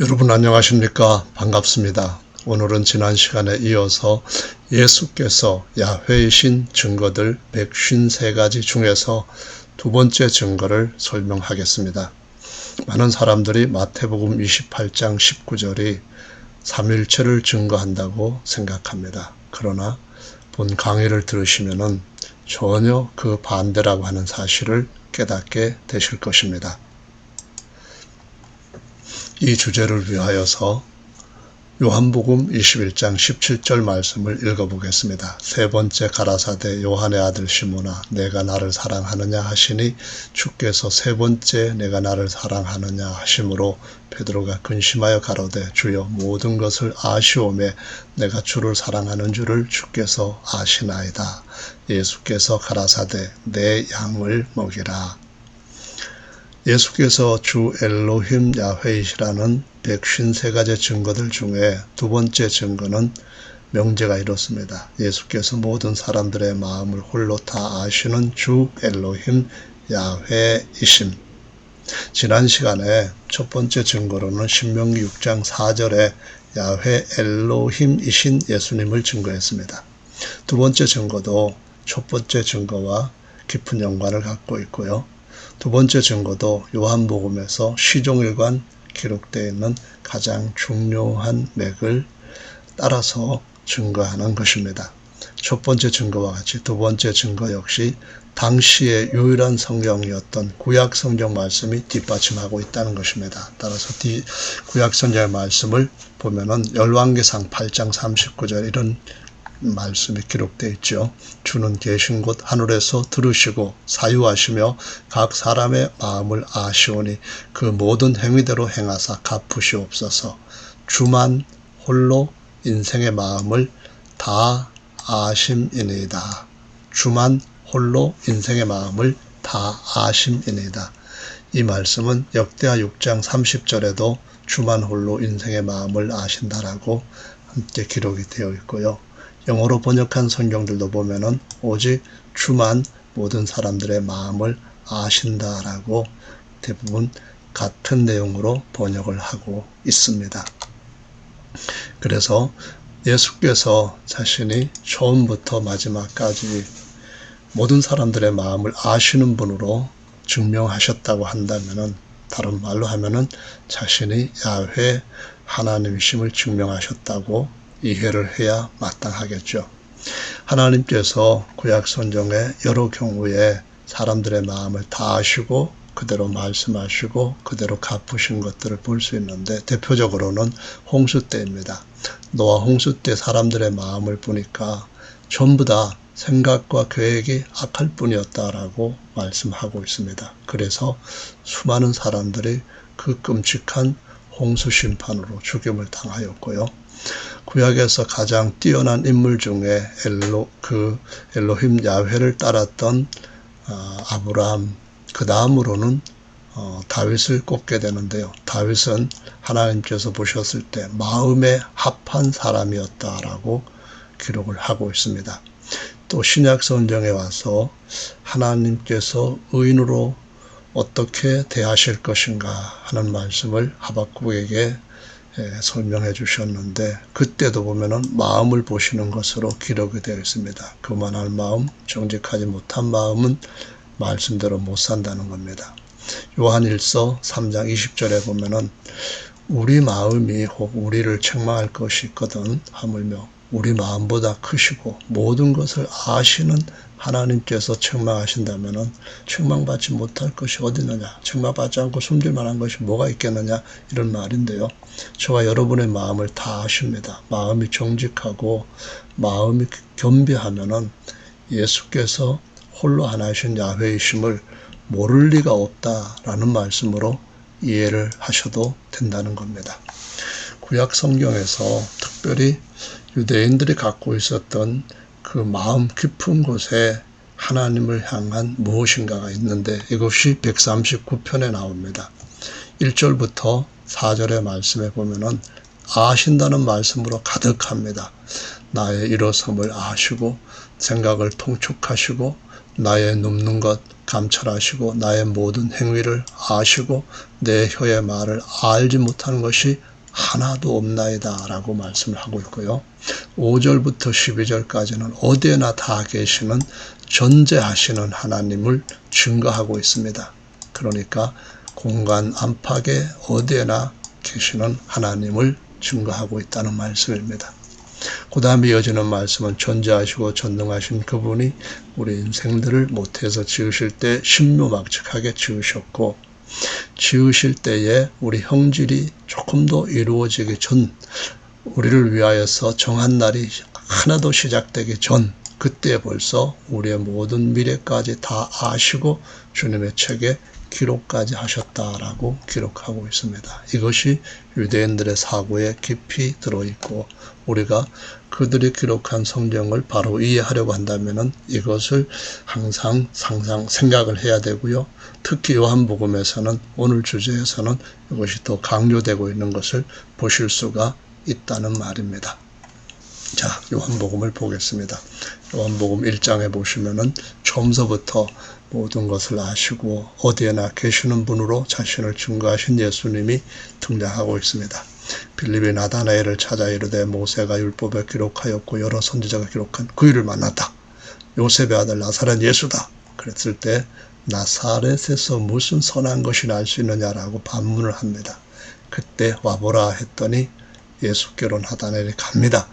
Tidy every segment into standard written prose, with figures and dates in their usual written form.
여러분 안녕하십니까? 반갑습니다. 오늘은 지난 시간에 이어서 예수께서 야훼이신 증거들 153가지 중에서 두 번째 증거를 설명하겠습니다. 많은 사람들이 마태복음 28장 19절이 삼일체를 증거한다고 생각합니다. 그러나 본 강의를 들으시면은 전혀 그 반대라고 하는 사실을 깨닫게 되실 것입니다. 이 주제를 위하여서 요한복음 21장 17절 말씀을 읽어보겠습니다. 세 번째 가라사대 요한의 아들 시몬아 내가 나를 사랑하느냐 하시니 주께서 세 번째 내가 나를 사랑하느냐 하심으로 베드로가 근심하여 가로되 주여 모든 것을 아시오매 내가 주를 사랑하는 줄을 주께서 아시나이다. 예수께서 가라사대 내 양을 먹이라. 예수께서 주 엘로힘 야훼이시라는 153가지 증거들 중에 두 번째 증거는 명제가 이렇습니다. 예수께서 모든 사람들의 마음을 홀로 다 아시는 주 엘로힘 야훼이심. 지난 시간에 첫 번째 증거로는 신명기 6장 4절에 야훼 엘로힘이신 예수님을 증거했습니다. 두 번째 증거도 첫 번째 증거와 깊은 연관을 갖고 있고요. 두 번째 증거도 요한복음에서 시종일관 기록되어 있는 가장 중요한 맥을 따라서 증거하는 것입니다. 첫 번째 증거와 같이 두 번째 증거 역시 당시의 유일한 성경이었던 구약 성경 말씀이 뒷받침하고 있다는 것입니다. 따라서 구약 성경의 말씀을 보면은 열왕기상 8장 39절 이런 말씀이 기록되어 있죠. 주는 계신 곳 하늘에서 들으시고 사유하시며 각 사람의 마음을 아시오니 그 모든 행위대로 행하사 갚으시옵소서. 주만 홀로 인생의 마음을 다 아심이니이다. 주만 홀로 인생의 마음을 다 아심이니이다. 이 말씀은 역대하 6장 30절에도 주만 홀로 인생의 마음을 아신다라고 함께 기록이 되어 있고요. 영어로 번역한 성경들도 보면은 오직 주만 모든 사람들의 마음을 아신다라고 대부분 같은 내용으로 번역을 하고 있습니다. 그래서 예수께서 자신이 처음부터 마지막까지 모든 사람들의 마음을 아시는 분으로 증명하셨다고 한다면은 다른 말로 하면은 자신이 야훼 하나님이심을 증명하셨다고 이해를 해야 마땅하겠죠. 하나님께서 구약 성경의 여러 경우에 사람들의 마음을 다 아시고 그대로 말씀하시고 그대로 갚으신 것들을 볼 수 있는데 대표적으로는 홍수 때입니다. 노아 홍수 때 사람들의 마음을 보니까 전부 다 생각과 계획이 악할 뿐이었다라고 말씀하고 있습니다. 그래서 수많은 사람들이 그 끔찍한 홍수 심판으로 죽임을 당하였고요. 구약에서 가장 뛰어난 인물 중에 엘로힘 야훼를 따랐던 아브라함, 그 다음으로는 다윗을 꼽게 되는데요. 다윗은 하나님께서 보셨을 때 마음에 합한 사람이었다라고 기록을 하고 있습니다. 또 신약 성경에 와서 하나님께서 의인으로 어떻게 대하실 것인가 하는 말씀을 하박국에게 설명해 주셨는데 그때도 보면은 마음을 보시는 것으로 기록이 되어 있습니다. 교만할 마음, 정직하지 못한 마음은 말씀대로 못 산다는 겁니다. 요한일서 3장 20절에 보면은 우리 마음이 혹 우리를 책망할 것이 있거든 하물며 우리 마음보다 크시고 모든 것을 아시는 하나님께서 책망하신다면은 책망받지 못할 것이 어디 있느냐, 책망받지 않고 숨길 만한 것이 뭐가 있겠느냐 이런 말인데요. 저와 여러분의 마음을 다 아십니다. 마음이 정직하고 마음이 겸비하면은 예수께서 홀로 하나이신 야훼이심을 모를 리가 없다라는 말씀으로 이해를 하셔도 된다는 겁니다. 구약 성경에서 특별히 유대인들이 갖고 있었던 그 마음 깊은 곳에 하나님을 향한 무엇인가가 있는데 이것이 139편에 나옵니다. 1절부터 4절의 말씀에 보면은 아신다는 말씀으로 가득합니다. 나의 일어섬을 아시고 생각을 통촉하시고 나의 눕는 것 감찰하시고 나의 모든 행위를 아시고 내 혀의 말을 알지 못하는 것이 하나도 없나이다 라고 말씀을 하고 있고요. 5절부터 12절까지는 어디에나 다 계시는 존재하시는 하나님을 증거하고 있습니다. 그러니까 공간 안팎에 어디에나 계시는 하나님을 증거하고 있다는 말씀입니다. 그 다음에 이어지는 말씀은 존재하시고 전능하신 그분이 우리 인생들을 모태에서 지으실 때 신묘막측하게 지으셨고, 지으실 때에 우리 형질이 조금 더 이루어지기 전, 우리를 위하여서 정한 날이 하나도 시작되기 전, 그때 벌써 우리의 모든 미래까지 다 아시고 주님의 책에 기록까지 하셨다라고 기록하고 있습니다. 이것이 유대인들의 사고에 깊이 들어있고, 우리가 그들이 기록한 성경을 바로 이해하려고 한다면 이것을 항상 생각을 해야 되고요. 특히 요한복음에서는, 오늘 주제에서는 이것이 더 강조되고 있는 것을 보실 수가 있다는 말입니다. 자, 요한복음을 보겠습니다. 요한복음 1장에 보시면은 처음서부터 모든 것을 아시고 어디에나 계시는 분으로 자신을 증거하신 예수님이 등장하고 있습니다. 빌립이 나다나엘을 찾아 이르되 모세가 율법에 기록하였고 여러 선지자가 기록한 그 일을 만났다. 요셉의 아들 나사렛 예수다. 그랬을 때 나사렛에서 무슨 선한 것이 날 수 있느냐라고 반문을 합니다. 그때 와보라 했더니 예수께로 나다나엘이 갑니다.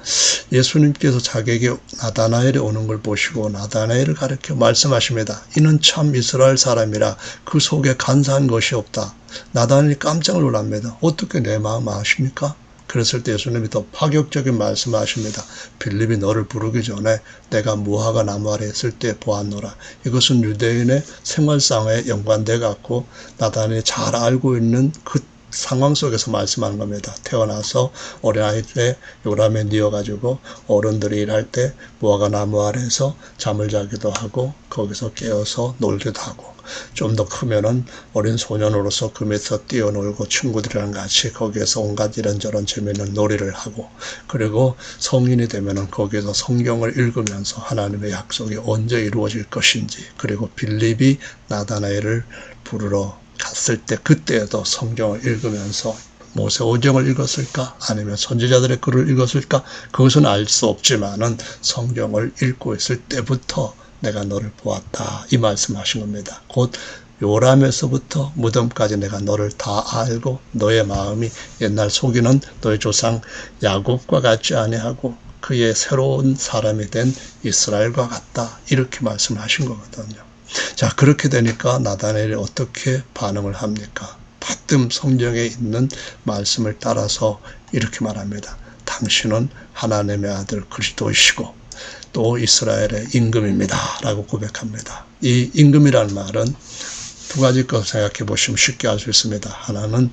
예수님께서 자기에게 나다나엘이 오는 걸 보시고 나다나엘을 가리켜 말씀하십니다. 이는 참 이스라엘 사람이라 그 속에 간사한 것이 없다. 나다나엘이 깜짝 놀랍니다. 어떻게 내 마음 아십니까? 그랬을 때 예수님이 더 파격적인 말씀을 하십니다. 빌립이 너를 부르기 전에 내가 무화과 나무 아래 있을 때 보았노라. 이것은 유대인의 생활상에 연관돼 갖고 나다나엘이 잘 알고 있는 그 상황 속에서 말씀하는 겁니다. 태어나서 어린아이 때 요람에 뉘어가지고 어른들이 일할 때 무화과 나무 아래에서 잠을 자기도 하고 거기서 깨어서 놀기도 하고, 좀 더 크면은 어린 소년으로서 그 밑에서 뛰어놀고 친구들이랑 같이 거기에서 온갖 이런저런 재미있는 놀이를 하고, 그리고 성인이 되면은 거기에서 성경을 읽으면서 하나님의 약속이 언제 이루어질 것인지, 그리고 빌립이 나다나엘을 부르러 갔을 때 그때에도 성경을 읽으면서 모세 오경을 읽었을까 아니면 선지자들의 글을 읽었을까 그것은 알 수 없지만은 성경을 읽고 있을 때부터 내가 너를 보았다 이 말씀하신 겁니다. 곧 요람에서부터 무덤까지 내가 너를 다 알고 너의 마음이 옛날 속이는 너의 조상 야곱과 같지 아니하고 그의 새로운 사람이 된 이스라엘과 같다 이렇게 말씀하신 거거든요. 자, 그렇게 되니까 나다나엘이 어떻게 반응을 합니까? 다뜸 성경에 있는 말씀을 따라서 이렇게 말합니다. 당신은 하나님의 아들 그리스도이시고 또 이스라엘의 임금입니다 라고 고백합니다. 이 임금이라는 말은 두 가지 것 생각해 보시면 쉽게 알 수 있습니다. 하나는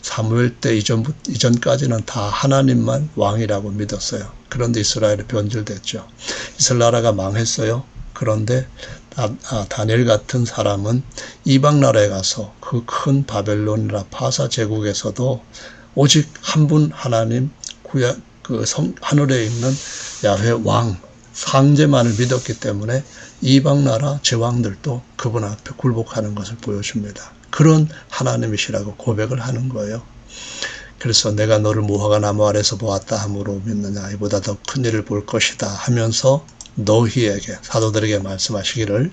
사무엘 때 이전까지는 다 하나님만 왕이라고 믿었어요. 그런데 이스라엘이 변질됐죠. 이스라엘 나라가 망했어요. 그런데 다니엘 같은 사람은 이방 나라에 가서 그 큰 바벨론이나 파사 제국에서도 오직 한 분 하나님 하늘에 있는 야훼 왕 상제만을 믿었기 때문에 이방 나라 제왕들도 그분 앞에 굴복하는 것을 보여줍니다. 그런 하나님이시라고 고백을 하는 거예요. 그래서 내가 너를 무화과 나무 아래서 보았다 함으로 믿느냐, 이보다 더 큰 일을 볼 것이다 하면서 너희에게 사도들에게 말씀하시기를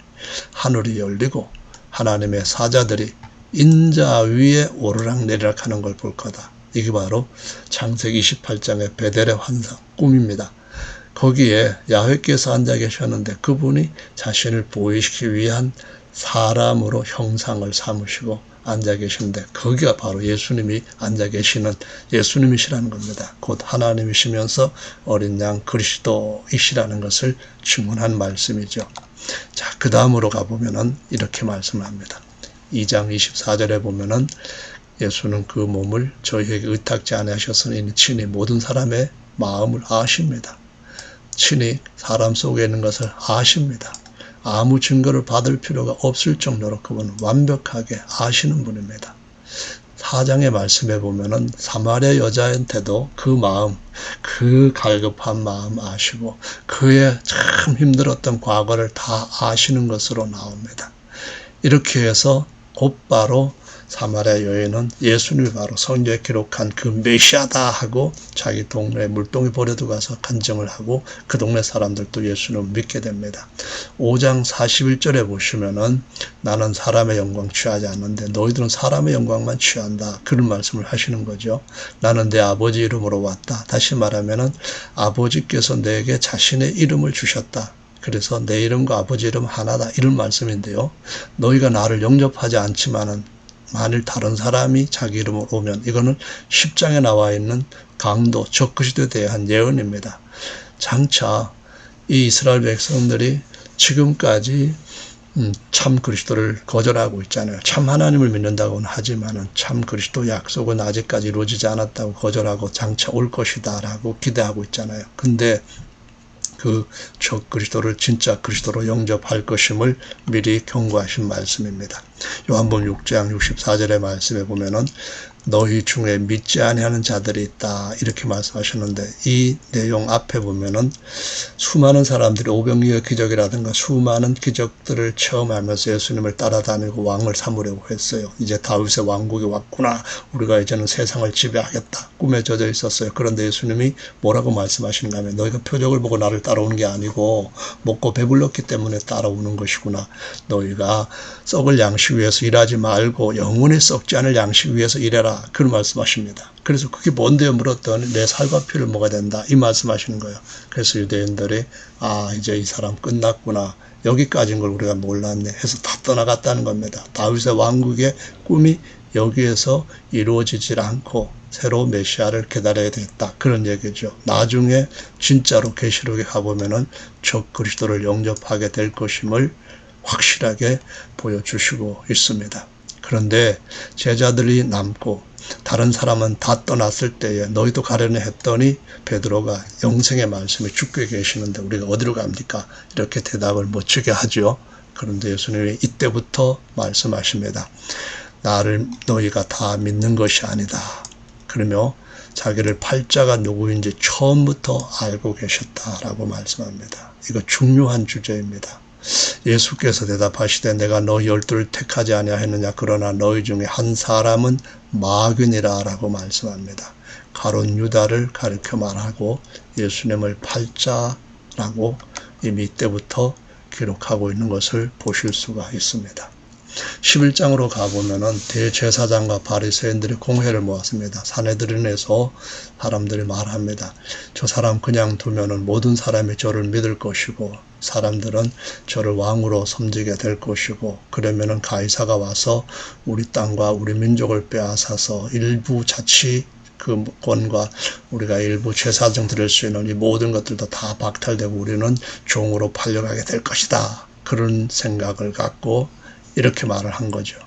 하늘이 열리고 하나님의 사자들이 인자 위에 오르락내리락 하는 걸 볼 거다. 이게 바로 창세기 28장의 베델의 환상 꿈입니다. 거기에 야훼께서 앉아 계셨는데 그분이 자신을 보이시기 위한 사람으로 형상을 삼으시고 앉아 계시는데 거기가 바로 예수님이 앉아 계시는 예수님이시라는 겁니다. 곧 하나님이시면서 어린 양 그리스도이시라는 것을 증언한 말씀이죠. 자, 그 다음으로 가보면은 이렇게 말씀을 합니다. 2장 24절에 보면은 예수는 그 몸을 저희에게 의탁지 아니하셨으니 친히 모든 사람의 마음을 아십니다. 친히 사람 속에 있는 것을 아십니다. 아무 증거를 받을 필요가 없을 정도로 그분은 완벽하게 아시는 분입니다. 4장의 말씀에 보면은 사마리아 여자한테도 그 마음, 그 갈급한 마음 아시고 그의 참 힘들었던 과거를 다 아시는 것으로 나옵니다. 이렇게 해서 곧바로 사마리아 여인은 예수님이 바로 성경에 기록한 그 메시아다 하고 자기 동네 물동에 버려두고 가서 간증을 하고 그 동네 사람들도 예수님을 믿게 됩니다. 5장 41절에 보시면은 나는 사람의 영광 취하지 않는데 너희들은 사람의 영광만 취한다. 그런 말씀을 하시는 거죠. 나는 내 아버지 이름으로 왔다. 다시 말하면은 아버지께서 내게 자신의 이름을 주셨다. 그래서 내 이름과 아버지 이름 하나다. 이런 말씀인데요. 너희가 나를 영접하지 않지만은 만일 다른 사람이 자기 이름으로 오면 이거는 10장에 나와 있는 강도 적그리스도에 대한 예언입니다. 장차 이 이스라엘 백성들이 지금까지 참 그리스도를 거절하고 있잖아요. 참 하나님을 믿는다고는 하지만은 참 그리스도 약속은 아직까지 이루어지지 않았다고 거절하고 장차 올 것이다 라고 기대하고 있잖아요. 근데 그 적그리스도를 진짜 그리스도로 영접할 것임을 미리 경고하신 말씀입니다. 요한복음 6장 64절의 말씀에 보면은 너희 중에 믿지 아니하는 자들이 있다 이렇게 말씀하셨는데 이 내용 앞에 보면은 수많은 사람들이 오병이어 기적이라든가 수많은 기적들을 체험하면서 예수님을 따라다니고 왕을 삼으려고 했어요. 이제 다윗의 왕국이 왔구나. 우리가 이제는 세상을 지배하겠다. 꿈에 젖어 있었어요. 그런데 예수님이 뭐라고 말씀하시는가 하면 너희가 표적을 보고 나를 따라오는 게 아니고 먹고 배불렀기 때문에 따라오는 것이구나. 너희가 썩을 양식 위해서 일하지 말고 영원히 썩지 않을 양식 위해서 일해라. 그런 말씀하십니다. 그래서 그게 뭔데요? 물었더니 내 살과 피를 먹어야 된다. 이 말씀하시는 거예요. 그래서 유대인들이 이제 이 사람 끝났구나. 여기까지인 걸 우리가 몰랐네 해서 다 떠나갔다는 겁니다. 다윗의 왕국의 꿈이 여기에서 이루어지질 않고 새로운 메시아를 기다려야 되겠다. 그런 얘기죠. 나중에 진짜로 계시록에 가보면은 적그리스도를 영접하게 될 것임을 확실하게 보여주시고 있습니다. 그런데 제자들이 남고 다른 사람은 다 떠났을 때에 너희도 가려니 했더니 베드로가 영생의 말씀이 주께 계시는데 우리가 어디로 갑니까? 이렇게 대답을 멋지게 하죠. 그런데 예수님이 이때부터 말씀하십니다. 나를 너희가 다 믿는 것이 아니다. 그러며 자기를 팔자가 누구인지 처음부터 알고 계셨다라고 말씀합니다. 이거 중요한 주제입니다. 예수께서 대답하시되 내가 너희 12를 택하지 아니하였느냐 그러나 너희 중에 한 사람은 마귀니라 라고 말씀합니다. 가룟 유다를 가리켜 말하고 예수님을 팔자라고 이미 이때부터 기록하고 있는 것을 보실 수가 있습니다. 11장으로 가보면은 대제사장과 바리새인들이 공회를 모았습니다. 사내들인에서 사람들이 말합니다. 저 사람 그냥 두면은 모든 사람이 저를 믿을 것이고 사람들은 저를 왕으로 섬기게 될 것이고 그러면은 가이사가 와서 우리 땅과 우리 민족을 빼앗아서 일부 자치 그 권과 우리가 일부 제사장 드릴 수 있는 이 모든 것들도 다 박탈되고 우리는 종으로 팔려가게 될 것이다. 그런 생각을 갖고 이렇게 말을 한 거죠.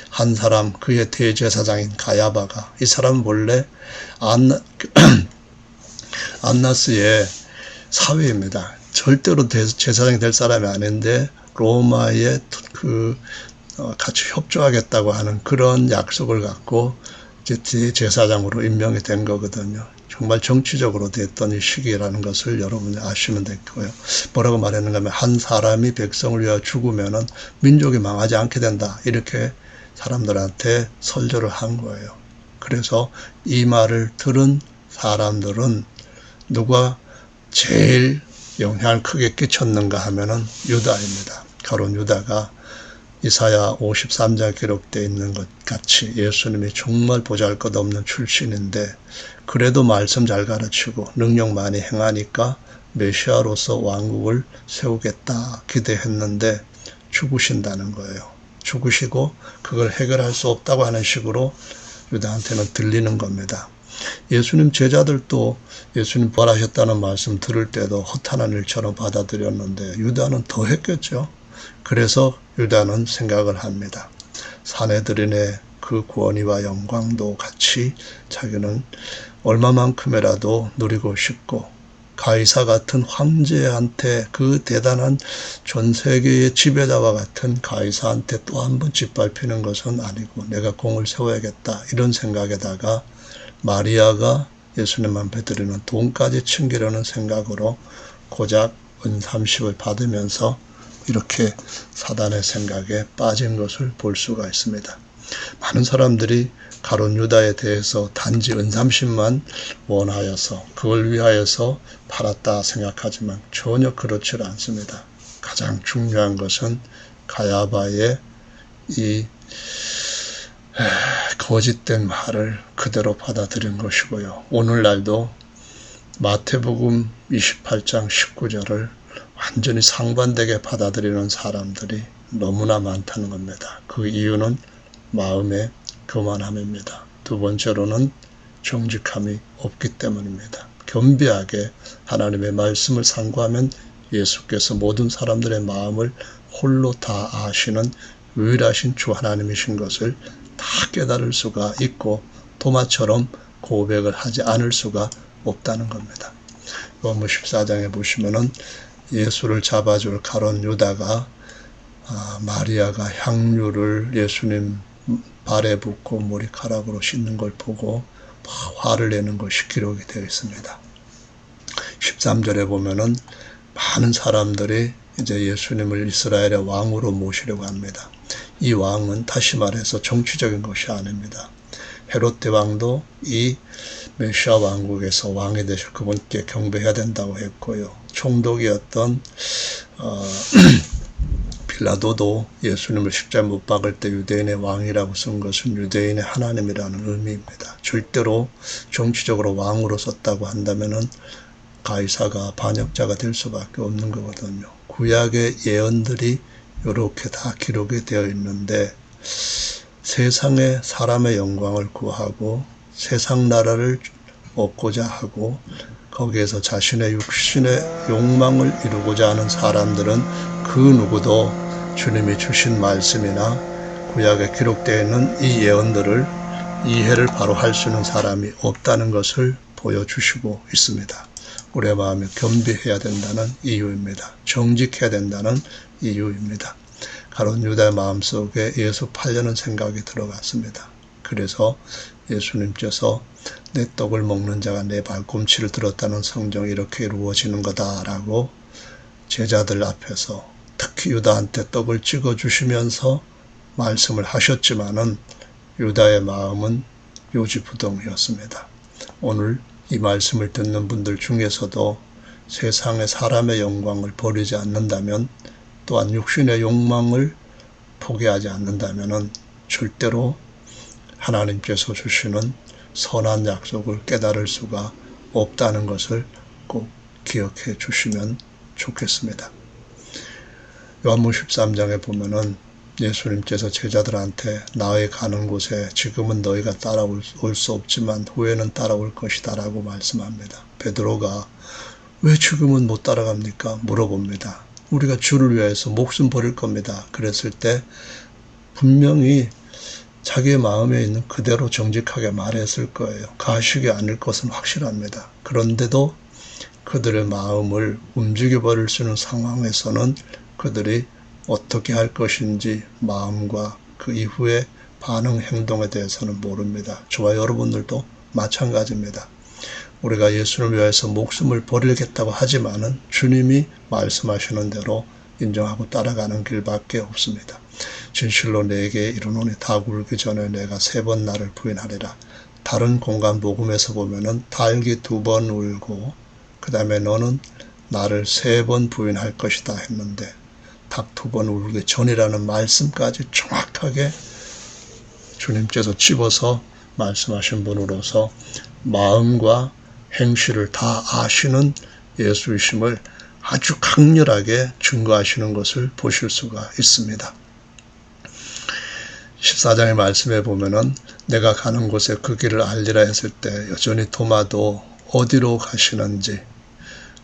한 사람 그의 대제사장인 가야바가 이 사람은 원래 안나스의 사위입니다. 절대로 제사장이 될 사람이 아닌데 로마에 같이 협조하겠다고 하는 그런 약속을 갖고 이제 제사장으로 임명이 된 거거든요. 정말 정치적으로 됐던 이 시기라는 것을 여러분이 아시면 되고요. 뭐라고 말했는가 하면 한 사람이 백성을 위하여 죽으면은 민족이 망하지 않게 된다. 이렇게 사람들한테 설교를 한 거예요. 그래서 이 말을 들은 사람들은 누가 제일 영향을 크게 끼쳤는가 하면은 유다입니다. 가룟 유다가 이사야 53장 기록되어 있는 것 같이 예수님이 정말 보잘것없는 출신인데 그래도 말씀 잘 가르치고 능력 많이 행하니까 메시아로서 왕국을 세우겠다 기대했는데 죽으신다는 거예요. 죽으시고 그걸 해결할 수 없다고 하는 식으로 유다한테는 들리는 겁니다. 예수님 제자들도 예수님 부활하셨다는 말씀 들을 때도 허탄한 일처럼 받아들였는데 유다는 더 했겠죠. 그래서 유다는 생각을 합니다. 사내들인의 그 권위와 영광도 같이 자기는 얼마만큼이라도 누리고 싶고 가이사 같은 황제한테 그 대단한 전 세계의 지배자와 같은 가이사한테 또 한 번 짓밟히는 것은 아니고 내가 공을 세워야겠다 이런 생각에다가 마리아가 예수님 앞에 드리는 돈까지 챙기려는 생각으로 고작 은 30을 받으면서 이렇게 사단의 생각에 빠진 것을 볼 수가 있습니다. 많은 사람들이 가룟 유다에 대해서 단지 은삼십만 원하여서 그걸 위하여서 팔았다 생각하지만 전혀 그렇지 않습니다. 가장 중요한 것은 가야바의 이 거짓된 말을 그대로 받아들인 것이고요. 오늘날도 마태복음 28장 19절을 완전히 상반되게 받아들이는 사람들이 너무나 많다는 겁니다. 그 이유는 마음의 교만함입니다. 두 번째로는 정직함이 없기 때문입니다. 겸비하게 하나님의 말씀을 상고하면 예수께서 모든 사람들의 마음을 홀로 다 아시는 유일하신 주 하나님이신 것을 다 깨달을 수가 있고 도마처럼 고백을 하지 않을 수가 없다는 겁니다. 요한복음 14장에 보시면은 예수를 잡아줄 가룟 유다가 마리아가 향유를 예수님 발에 붓고 머리카락으로 씻는 걸 보고 화를 내는 것이 기록이 되어 있습니다. 13절에 보면은 많은 사람들이 이제 예수님을 이스라엘의 왕으로 모시려고 합니다. 이 왕은 다시 말해서 정치적인 것이 아닙니다. 헤롯 대왕도 이 메시아 왕국에서 왕이 되실 그분께 경배해야 된다고 했고요. 총독이었던 빌라도도 예수님을 십자가에 못 박을 때 유대인의 왕이라고 쓴 것은 유대인의 하나님이라는 의미입니다. 절대로 정치적으로 왕으로 썼다고 한다면은 가이사가 반역자가 될 수밖에 없는 거거든요. 구약의 예언들이 이렇게 다 기록이 되어 있는데 세상의 사람의 영광을 구하고 세상 나라를 얻고자 하고 거기에서 자신의 육신의 욕망을 이루고자 하는 사람들은 그 누구도 주님이 주신 말씀이나 구약에 기록되어 있는 이 예언들을 이해를 바로 할 수 있는 사람이 없다는 것을 보여주시고 있습니다. 우리의 마음이 겸비해야 된다는 이유입니다. 정직해야 된다는 이유입니다. 가룟 유다의 마음속에 예수 팔려는 생각이 들어갔습니다. 그래서 예수님께서 내 떡을 먹는 자가 내 발꿈치를 들었다는 성경이 이렇게 이루어지는 거다라고 제자들 앞에서 특히 유다한테 떡을 찍어주시면서 말씀을 하셨지만은 유다의 마음은 요지부동이었습니다. 오늘 이 말씀을 듣는 분들 중에서도 세상의 사람의 영광을 버리지 않는다면 또한 육신의 욕망을 포기하지 않는다면 절대로 하나님께서 주시는 선한 약속을 깨달을 수가 없다는 것을 꼭 기억해 주시면 좋겠습니다. 요한복음 13장에 보면은 예수님께서 제자들한테 나의 가는 곳에 지금은 너희가 따라올 수 없지만 후에는 따라올 것이다 라고 말씀합니다. 베드로가 왜 지금은 못 따라갑니까? 물어봅니다. 우리가 주를 위해서 목숨 버릴 겁니다. 그랬을 때 분명히 자기의 마음에 있는 그대로 정직하게 말했을 거예요. 가식이 아닐 것은 확실합니다. 그런데도 그들의 마음을 움직여버릴 수 있는 상황에서는 그들이 어떻게 할 것인지 마음과 그 이후의 반응 행동에 대해서는 모릅니다. 저와 여러분들도 마찬가지입니다. 우리가 예수를 위해서 목숨을 버리겠다고 하지만은 주님이 말씀하시는 대로 인정하고 따라가는 길밖에 없습니다. 진실로 내게 이르노니 다 굴기 전에 내가 3번 나를 부인하리라. 다른 공간 복음에서 보면은 닭이 2번 울고 그 다음에 너는 나를 3번 부인할 것이다 했는데 닭 2번 울기 전이라는 말씀까지 정확하게 주님께서 집어서 말씀하신 분으로서 마음과 행실을 다 아시는 예수이심을 아주 강렬하게 증거하시는 것을 보실 수가 있습니다. 14장의 말씀에 보면은 내가 가는 곳에 그 길을 알리라 했을 때 여전히 도마도 어디로 가시는지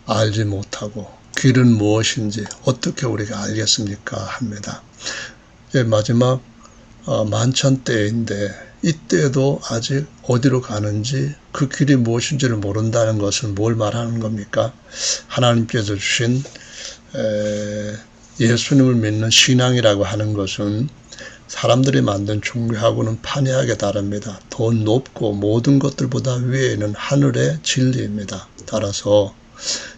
알지 못하고 길은 무엇인지 어떻게 우리가 알겠습니까? 합니다. 마지막 만찬 때인데 이때에도 아직 어디로 가는지 그 길이 무엇인지를 모른다는 것은 뭘 말하는 겁니까? 하나님께서 주신 예수님을 믿는 신앙이라고 하는 것은 사람들이 만든 종교하고는 판이하게 다릅니다. 더 높고 모든 것들보다 위에 있는 하늘의 진리입니다. 따라서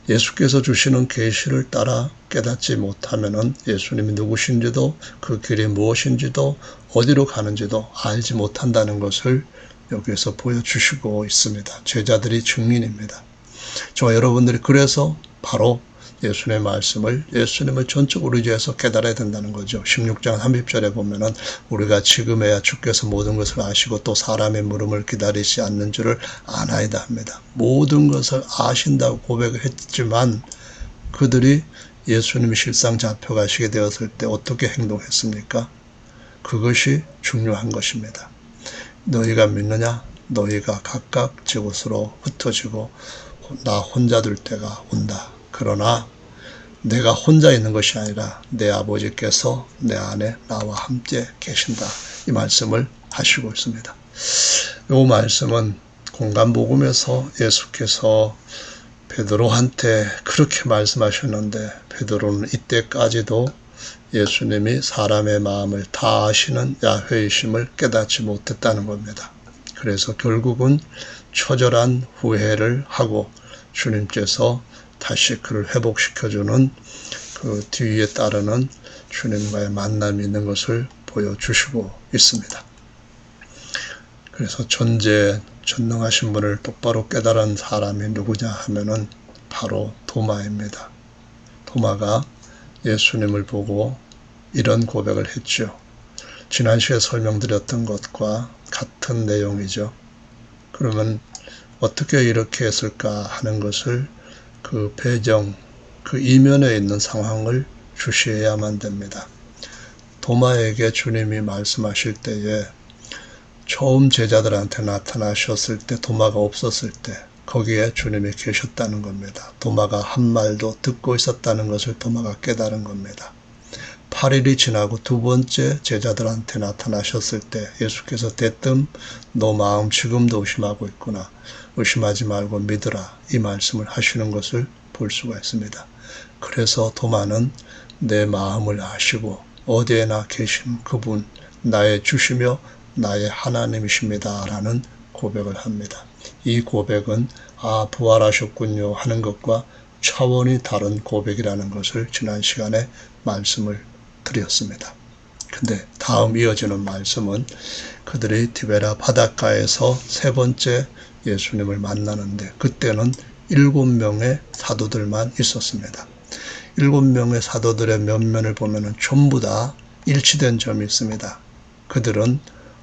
예수께서 주시는 계시를 따라 깨닫지 못하면은 예수님이 누구신지도 그 길이 무엇인지도 어디로 가는지도 알지 못한다는 것을 여기에서 보여주시고 있습니다. 제자들이 증인입니다. 저와 여러분들이 그래서 바로 예수님을 전적으로 의지해서 깨달아야 된다는 거죠. 16장 30절에 보면은 우리가 지금에야 주께서 모든 것을 아시고 또 사람의 물음을 기다리지 않는 줄을 아나이다 합니다. 모든 것을 아신다고 고백을 했지만 그들이 예수님이 실상 잡혀가시게 되었을 때 어떻게 행동했습니까? 그것이 중요한 것입니다. 너희가 믿느냐? 너희가 각각 저곳으로 흩어지고 나 혼자 둘 때가 온다. 그러나 내가 혼자 있는 것이 아니라 내 아버지께서 내 안에 나와 함께 계신다. 이 말씀을 하시고 있습니다. 이 말씀은 공간복음에서 예수께서 베드로한테 그렇게 말씀하셨는데 베드로는 이때까지도 예수님이 사람의 마음을 다 아시는 야훼이심을 깨닫지 못했다는 겁니다. 그래서 결국은 처절한 후회를 하고 주님께서 다시 그를 회복시켜주는 그 뒤에 따르는 주님과의 만남이 있는 것을 보여주시고 있습니다. 그래서 전능하신 분을 똑바로 깨달은 사람이 누구냐 하면은 바로 도마입니다. 도마가 예수님을 보고 이런 고백을 했죠. 지난 시간에 설명드렸던 것과 같은 내용이죠. 그러면 어떻게 이렇게 했을까 하는 것을 그 배경, 그 이면에 있는 상황을 주시해야만 됩니다. 도마에게 주님이 말씀하실 때에 처음 제자들한테 나타나셨을 때 도마가 없었을 때 거기에 주님이 계셨다는 겁니다. 도마가 한 말도 듣고 있었다는 것을 도마가 깨달은 겁니다. 8일이 지나고 두 번째 제자들한테 나타나셨을 때 예수께서 대뜸 너 마음 지금도 의심하고 있구나. 의심하지 말고 믿으라. 이 말씀을 하시는 것을 볼 수가 있습니다. 그래서 도마는 내 마음을 아시고 어디에나 계신 그분 나의 주시며 나의 하나님이십니다. 라는 고백을 합니다. 이 고백은 부활하셨군요 하는 것과 차원이 다른 고백이라는 것을 지난 시간에 말씀을 드렸습니다. 근데 다음 이어지는 말씀은 그들이 디베라 바닷가에서 세 번째 예수님을 만나는데 그때는 7명의 사도들만 있었습니다. 7명의 사도들의 면면을 보면 전부 다 일치된 점이 있습니다. 그들은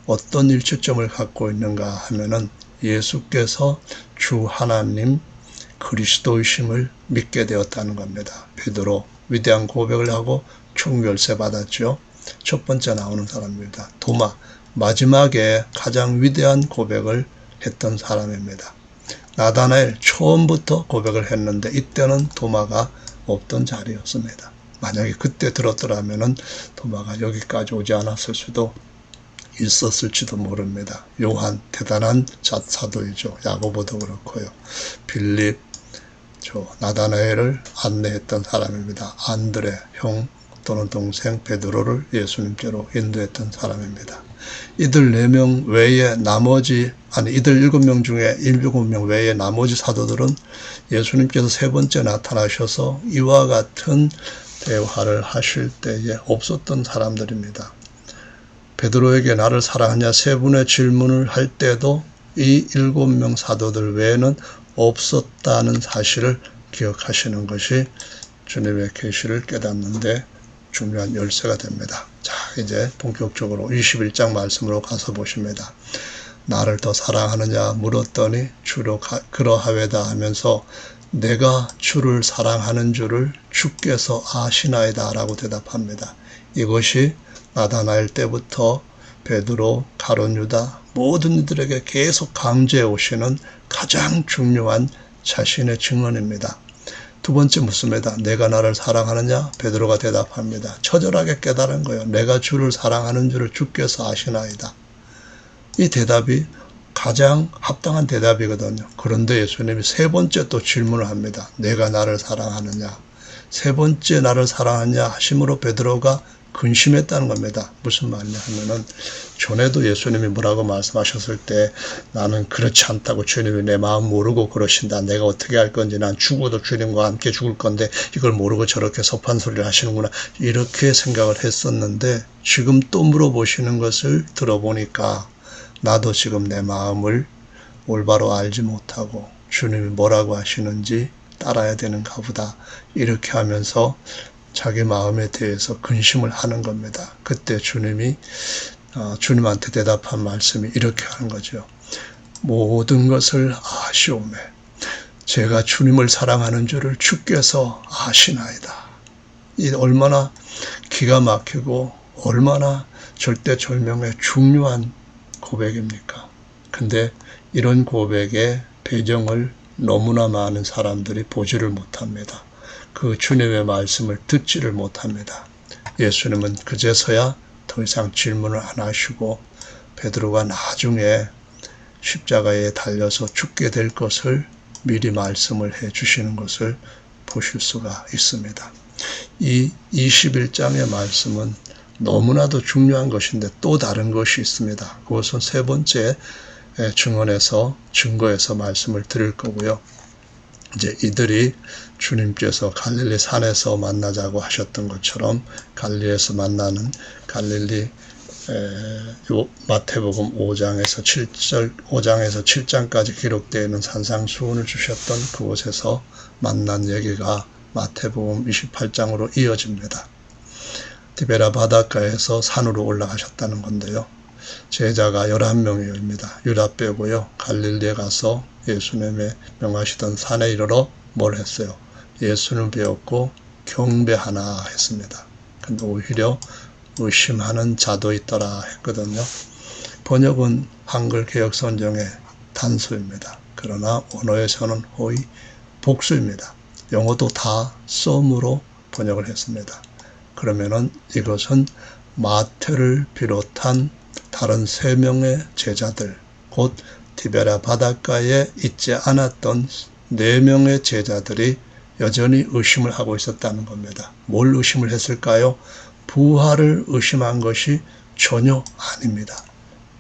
어떤 일치점을 갖고 있는가 하면은 예수께서 주 하나님 그리스도이심을 믿게 되었다는 겁니다. 베드로 위대한 고백을 하고 총멸세 받았죠. 첫 번째 나오는 사람입니다. 도마 마지막에 가장 위대한 고백을 했던 사람입니다. 나다나엘 처음부터 고백을 했는데 이때는 도마가 없던 자리였습니다. 만약에 그때 들었더라면은 도마가 여기까지 오지 않았을 수도 있었을지도 모릅니다. 요한 대단한 사도이죠. 야고보도 그렇고요. 빌립, 나다나엘을 안내했던 사람입니다. 안드레 형 또는 동생 베드로를 예수님께로 인도했던 사람입니다. 이들 4명 외에 이들 7명 중에 7명 외에 나머지 사도들은 예수님께서 세 번째 나타나셔서 이와 같은 대화를 하실 때에 없었던 사람들입니다. 베드로에게 나를 사랑하냐 세 분의 질문을 할 때도 이 7명 사도들 외에는 없었다는 사실을 기억하시는 것이 주님의 계시를 깨닫는데 중요한 열쇠가 됩니다. 자, 이제 본격적으로 21장 말씀으로 가서 보십니다. 나를 더 사랑하느냐 물었더니 주로 그러하외다 하면서 내가 주를 사랑하는 줄을 주께서 아시나이다 라고 대답합니다. 이것이 나다나엘 때부터 베드로, 가룟 유다 모든 이들에게 계속 강조해 오시는 가장 중요한 자신의 증언입니다. 두 번째 묻습니다. 내가 나를 사랑하느냐? 베드로가 대답합니다. 처절하게 깨달은 거예요. 내가 주를 사랑하는 줄을 주께서 아시나이다. 이 대답이 가장 합당한 대답이거든요. 그런데 예수님이 세 번째 또 질문을 합니다. 내가 나를 사랑하느냐? 세 번째 나를 사랑하느냐 하심으로 베드로가 근심했다는 겁니다. 무슨 말이냐 하면은 전에도 예수님이 뭐라고 말씀하셨을 때 나는 그렇지 않다고 주님이 내 마음 모르고 그러신다. 내가 어떻게 할 건지 난 죽어도 주님과 함께 죽을 건데 이걸 모르고 저렇게 섭한 소리를 하시는구나. 이렇게 생각을 했었는데 지금 또 물어보시는 것을 들어보니까 나도 지금 내 마음을 올바로 알지 못하고 주님이 뭐라고 하시는지 따라야 되는가 보다. 이렇게 하면서 자기 마음에 대해서 근심을 하는 겁니다. 그때 주님이 주님한테 대답한 말씀이 이렇게 하는 거죠. 모든 것을 아시오매 제가 주님을 사랑하는 줄을 주께서 아시나이다. 이 얼마나 기가 막히고 얼마나 절대절명의 중요한 고백입니까? 근데 이런 고백의 배경을 너무나 많은 사람들이 보지를 못합니다. 그 주님의 말씀을 듣지를 못합니다. 예수님은 그제서야 더 이상 질문을 안 하시고 베드로가 나중에 십자가에 달려서 죽게 될 것을 미리 말씀을 해 주시는 것을 보실 수가 있습니다. 이 21장의 말씀은 너무나도 중요한 것인데 또 다른 것이 있습니다. 그것은 세 번째 증거에서 말씀을 드릴 거고요. 이제 이들이 주님께서 갈릴리 산에서 만나자고 하셨던 것처럼 갈릴리에서 만나는 갈릴리 마태복음 5장에서 7장까지 기록되어 있는 산상수훈을 주셨던 그곳에서 만난 얘기가 마태복음 28장으로 이어집니다. 디베라 바닷가에서 산으로 올라가셨다는 건데요. 제자가 11명입니다. 유다 빼고요. 갈릴리에 가서 예수님의 명하시던 산에 이르러 뭘 했어요? 예수를 배웠고 경배하나 했습니다. 근데 오히려 의심하는 자도 있더라 했거든요. 번역은 한글 개역성경의 단수입니다. 그러나 원어에서는 거의 복수입니다. 영어도 다 some으로 번역을 했습니다. 그러면은 이것은 마태를 비롯한 다른 3명의 제자들, 곧 디베라 바닷가에 있지 않았던 4명의 제자들이 여전히 의심을 하고 있었다는 겁니다. 뭘 의심을 했을까요? 부활을 의심한 것이 전혀 아닙니다.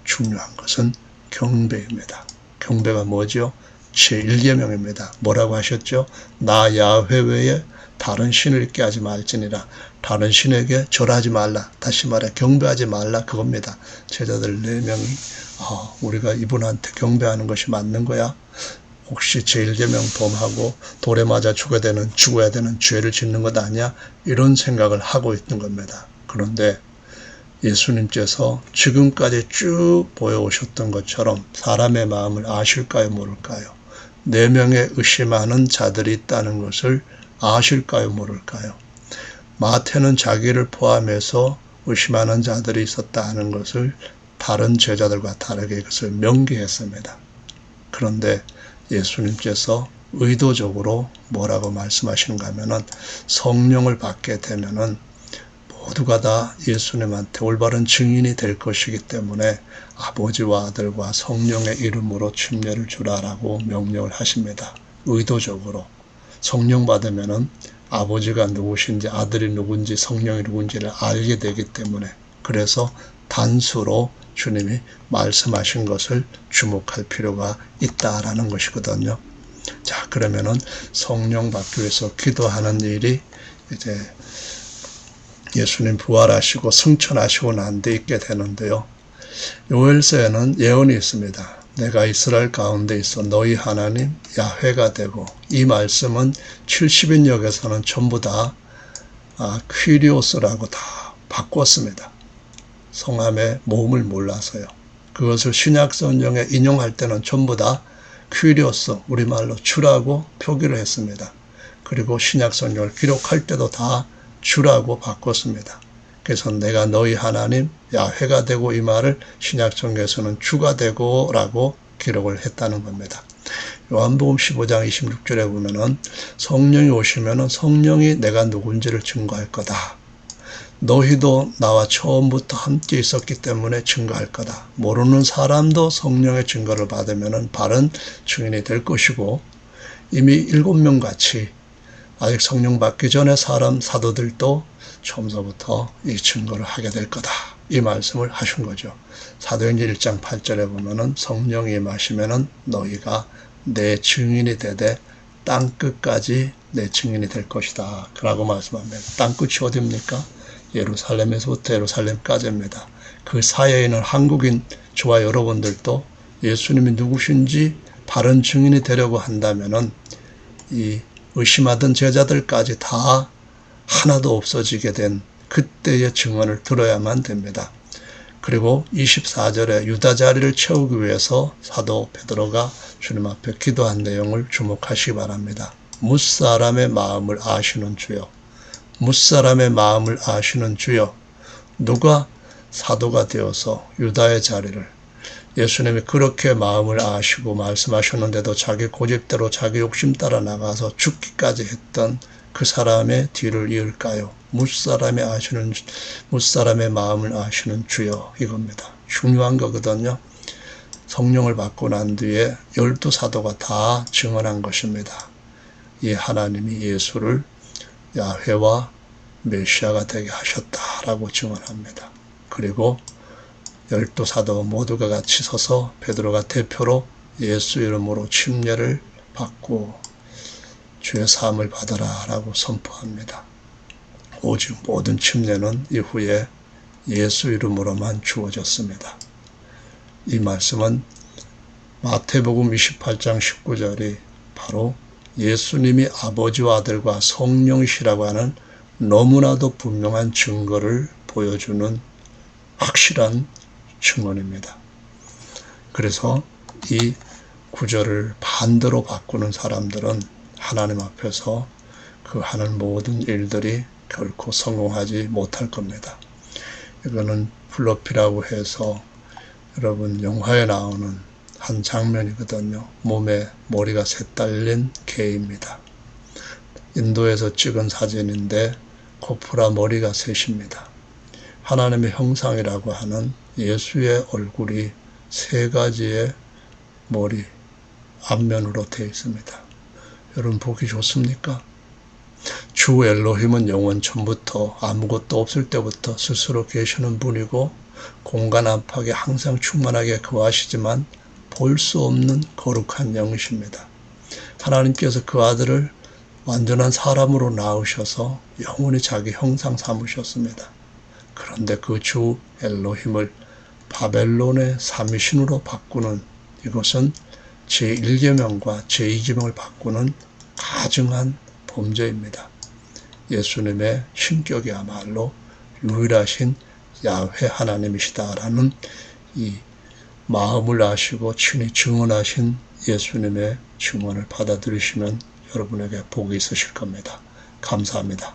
중요한 것은 경배입니다. 경배가 뭐죠? 제1계명입니다. 뭐라고 하셨죠? 나 야훼 외에 다른 신을 있게 하지 말지니라. 다른 신에게 절하지 말라. 다시 말해 경배하지 말라 그겁니다. 제자들 4명이 우리가 이분한테 경배하는 것이 맞는 거야? 혹시 제1계명 범하고 돌에 맞아 죽어야 되는 죄를 짓는 것 아니야? 이런 생각을 하고 있는 겁니다. 그런데 예수님께서 지금까지 쭉 보여오셨던 것처럼 사람의 마음을 아실까요? 모를까요? 4명의 의심하는 자들이 있다는 것을 아실까요? 모를까요? 마태는 자기를 포함해서 의심하는 자들이 있었다 하는 것을 다른 제자들과 다르게 이것을 명기했습니다. 그런데 예수님께서 의도적으로 뭐라고 말씀하시는가 하면은 성령을 받게 되면은 모두가 다 예수님한테 올바른 증인이 될 것이기 때문에 아버지와 아들과 성령의 이름으로 침례를 주라라고 명령을 하십니다. 의도적으로. 성령 받으면은 아버지가 누구신지 아들이 누군지 성령이 누군지를 알게 되기 때문에 그래서 단수로 주님이 말씀하신 것을 주목할 필요가 있다라는 것이거든요. 자, 그러면은 성령 받기 위해서 기도하는 일이 이제 예수님 부활하시고 승천하시고 난 뒤에 있게 되는데요. 요엘서에는 예언이 있습니다. 내가 이스라엘 가운데 있어 너희 하나님 야훼가 되고, 이 말씀은 70인역에서는 전부 다 퀴리오스라고 다 바꿨습니다. 성함의 모음을 몰라서요. 그것을 신약성경에 인용할 때는 전부 다 퀴리오스, 우리말로 주라고 표기를 했습니다. 그리고 신약성경을 기록할 때도 다 주라고 바꿨습니다. 그래서 내가 너희 하나님 야훼가 되고, 이 말을 신약성경에서는 주가 되고 라고 기록을 했다는 겁니다. 요한복음 15장 26절에 보면은 성령이 오시면은 성령이 내가 누군지를 증거할 거다. 너희도 나와 처음부터 함께 있었기 때문에 증거할 거다. 모르는 사람도 성령의 증거를 받으면은 바른 증인이 될 것이고, 이미 7명 같이 아직 성령 받기 전에 사도들도 처음서부터 이 증거를 하게 될 거다. 이 말씀을 하신 거죠. 사도행전 1장 8절에 보면은 성령이 임하시면은 너희가 내 증인이 되되 땅끝까지 내 증인이 될 것이다. 라고 말씀합니다. 땅끝이 어디입니까? 예루살렘에서부터 예루살렘까지입니다. 그 사이에 있는 한국인 저와 여러분들도 예수님이 누구신지 바른 증인이 되려고 한다면은 이 의심하던 제자들까지 다 하나도 없어지게 된 그때의 증언을 들어야만 됩니다. 그리고 24절에 유다 자리를 채우기 위해서 사도 베드로가 주님 앞에 기도한 내용을 주목하시기 바랍니다. 무사람의 마음을 아시는 주여, 무사람의 마음을 아시는 주여. 누가 사도가 되어서 유다의 자리를, 예수님이 그렇게 마음을 아시고 말씀하셨는데도 자기 고집대로 자기 욕심 따라 나가서 죽기까지 했던 그 사람의 뒤를 이을까요? 무사람의 마음을 아시는 주여, 이겁니다. 중요한 거거든요. 성령을 받고 난 뒤에 12사도가 다 증언한 것입니다. 이 하나님이 예수를 야훼와 메시아가 되게 하셨다라고 증언합니다. 그리고 12사도 모두가 같이 서서 베드로가 대표로 예수 이름으로 침례를 받고 주의 사함을 받아라 라고 선포합니다. 오직 모든 침례는 이후에 예수 이름으로만 주어졌습니다. 이 말씀은 마태복음 28장 19절이 바로 예수님이 아버지와 아들과 성령이시라고 하는 너무나도 분명한 증거를 보여주는 확실한 증언입니다. 그래서 이 구절을 반대로 바꾸는 사람들은 하나님 앞에서 그 하는 모든 일들이 결코 성공하지 못할 겁니다. 이거는 플로피라고 해서 여러분 영화에 나오는 한 장면이거든요. 몸에 머리가 셋 달린 개입니다. 인도에서 찍은 사진인데 코프라 머리가 셋입니다. 하나님의 형상이라고 하는 예수의 얼굴이 세 가지의 머리 앞면으로 되어 있습니다. 여러분 보기 좋습니까? 주 엘로힘은 영원 전부터 아무것도 없을 때부터 스스로 계시는 분이고 공간 안팎에 항상 충만하게 거하시지만 볼 수 없는 거룩한 영이십니다. 하나님께서 그 아들을 완전한 사람으로 낳으셔서 영원히 자기 형상 삼으셨습니다. 그런데 그 주 엘로힘을 바벨론의 삼위신으로 바꾸는 이것은 제1계명과 제2계명을 바꾸는 가증한 범죄입니다. 예수님의 신격이야말로 유일하신 야훼 하나님이시다라는 이 마음을 아시고 친히 증언하신 예수님의 증언을 받아들이시면 여러분에게 복이 있으실 겁니다. 감사합니다.